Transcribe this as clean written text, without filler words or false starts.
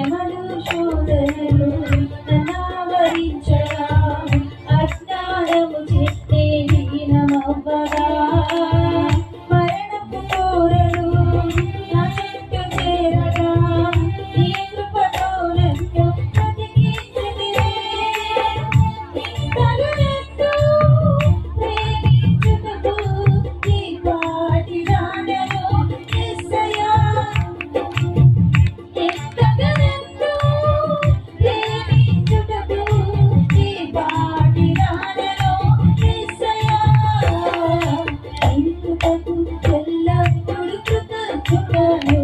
శ్రమలు శోధనలు నన్నావరించగా అజ్ఞానము చేస్తే దీనమవ్వగా మరణపు కోరలు నా చుట్టూ చేరగా నీ కృపతో నన్ను బ్రతికించితివే. ఇంతగా ప్రేమించుటకు నీ పాటి రానను యేసయ్యా. ఇంతగా ప్రేమించుటకు నీ పాటి రానను యేసయ్యా. ఇందుకు ఎల్లప్పుడూ కృతజ్ఞతలు